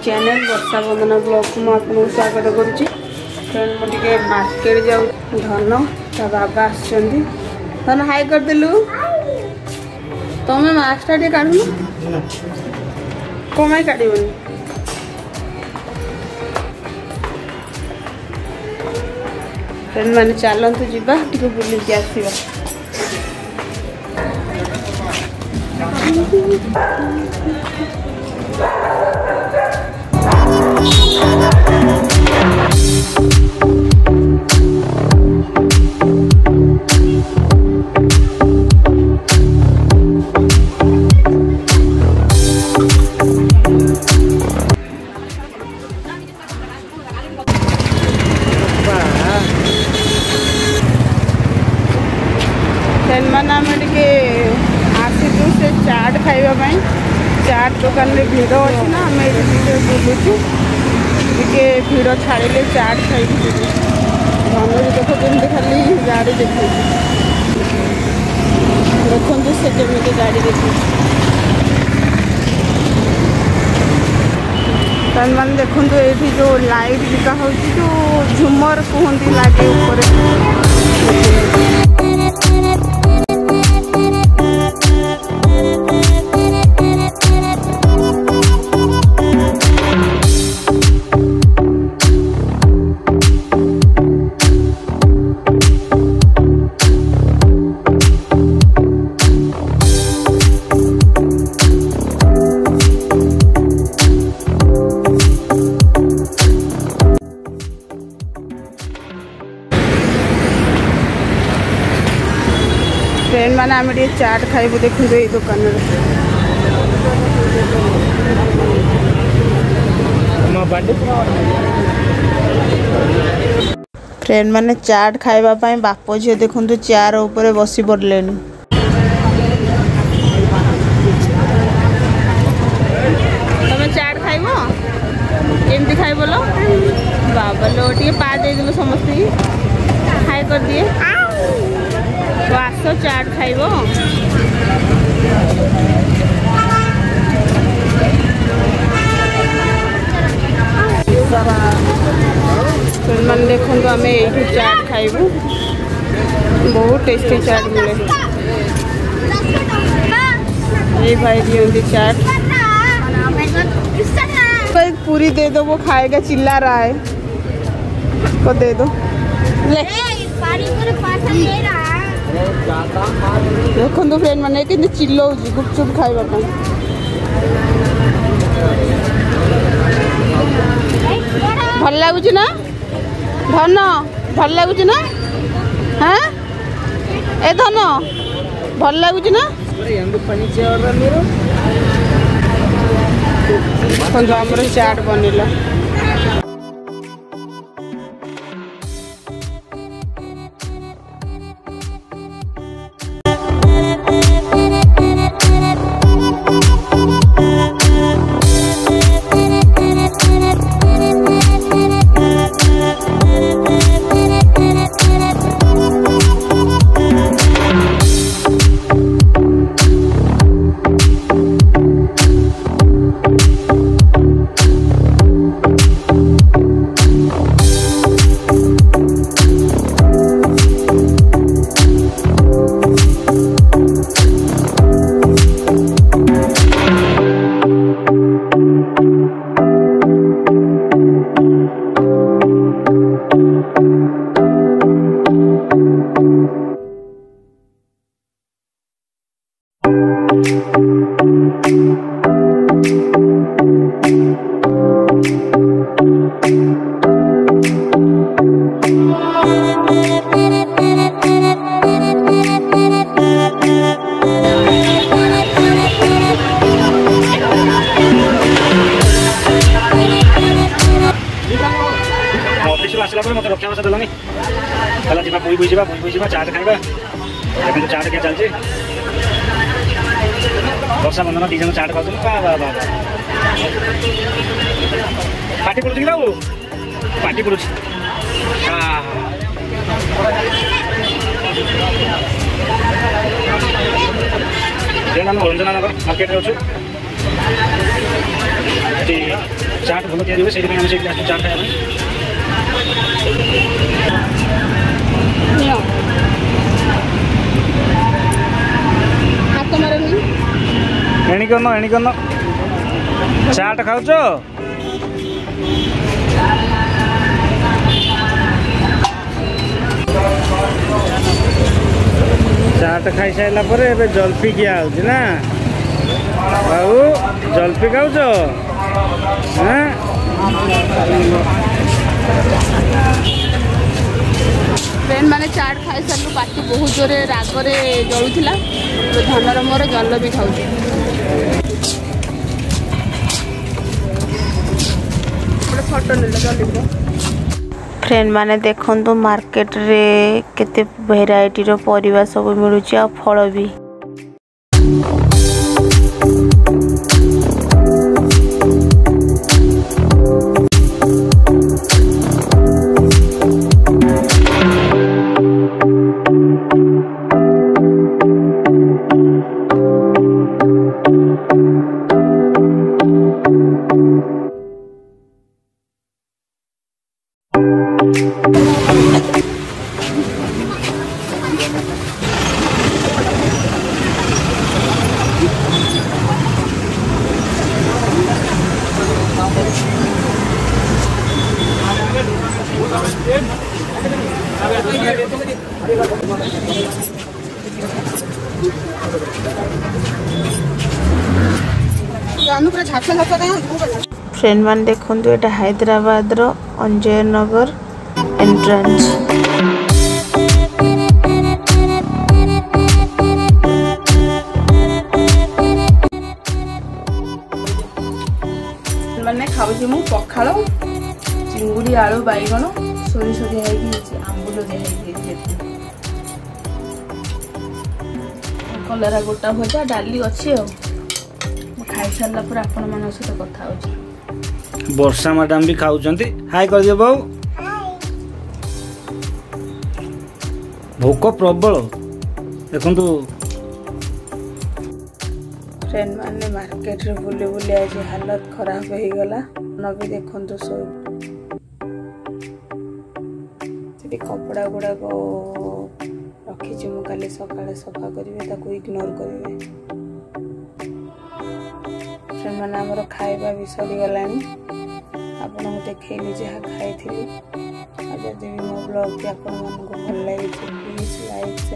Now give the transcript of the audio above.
Channel वर्षा वंदना blog को मुझे स्वागत करुच्ची। फ्रेंड मुझे मार्केट जाऊ धन ता बाबा आसुच्चंदी। धन हाई करदेलु तुम्हें मास्क टे काढ़ कम काढ़नी फ्रेंड मैंने चलतु जीवा टे बुलिकी आसवा। से चाट खाइबाई चाट दुकान में भीड़ अच्छी ना आम ये बुलूचु टे भीड़ छाड़े चाट खाई धन भी देख जमी खाली गाड़ी देखो देखते से जमी गाड़ी देखो मैंने देखो ये जो लाइट बिका हो जो झुमर कहती लगे ऊपर फ्रेंड मैंने आम चाट खाइबू देखो ये दुकान फ्रेंड मैंने चाट खाइबाई बाप झील देखो चेयर उपर बसी पड़े तुम चाट खाइब केमती खाइब लो बाबा लो टे पा दे समस्त खाई कर दिए तो आस चाट खाइब मैंने देखो आम ये चाट खाइबू बहुत टेस्टी चाट मिले ये भाई दिखती चाट भाई पूरी दे दो वो खाएगा चिल्ला रहा है को दे दो ले देखो तो फ्रेंड मैंने कि चिल्लो गुपचुप खाइबा भल लगुच ना धन भल लगुच ना हाँ ए धन भल लगुच ना आमर चाट बनला मत रक्षा बसा देलनि कला जीवा बुई जीवा चाट खाइबा देखो चाट क्या चलছে वर्षा बंधन 2 जन चाट खाउ बाबा पार्टी पड़ुछ कि वो पार्टी पड़ुछ हम रंजनानगर मार्केट रे चाट भल तैयारी से चाट खाया एणिकन चाट खाऊच चाट खाई सारा पर जल्फी किया ना बाबू जल्फी खाऊच फ्रेंड मैंने चाट खाई सारू पार्टी बहुत जोरे रागरे जलूला धनर मोर जल भी खाऊ फोटो नेल जल फ्रेंड माने देखो मार्केट रे केते वेराइटी रो परिबा सब मिलुची आ फल भी फ्रेंड मान देखो ये हैदराबाद रो अंजय नगर एंट्रेंस मैंने खाऊँ मु पखाड़ चिंगुड़ी आलू बैगण सोरी सोरी आंबुल दिखाई कलरा गोटा भजा डाली अच्छी खाई सारा पर आपण मान सहित कथा हो वर्षा मैडम भी खाऊ हाय कर दियो बाबू भोक प्रबल देखु फ्रेंड माने मार्केट रे बुले बुले आज हालत खराब हो गला न भी देखो से कपड़ा गुड़ा को रखी मु काली सकाळे सफा करिवे ताको इग्नोर करिवे फ्रेंड माने हमर खाइबा भी सरी गलानी आपन देखैली जहा खाइथिली आ जदि मो ब्लॉग के आपन मन को भल लागि प्लीज लाइक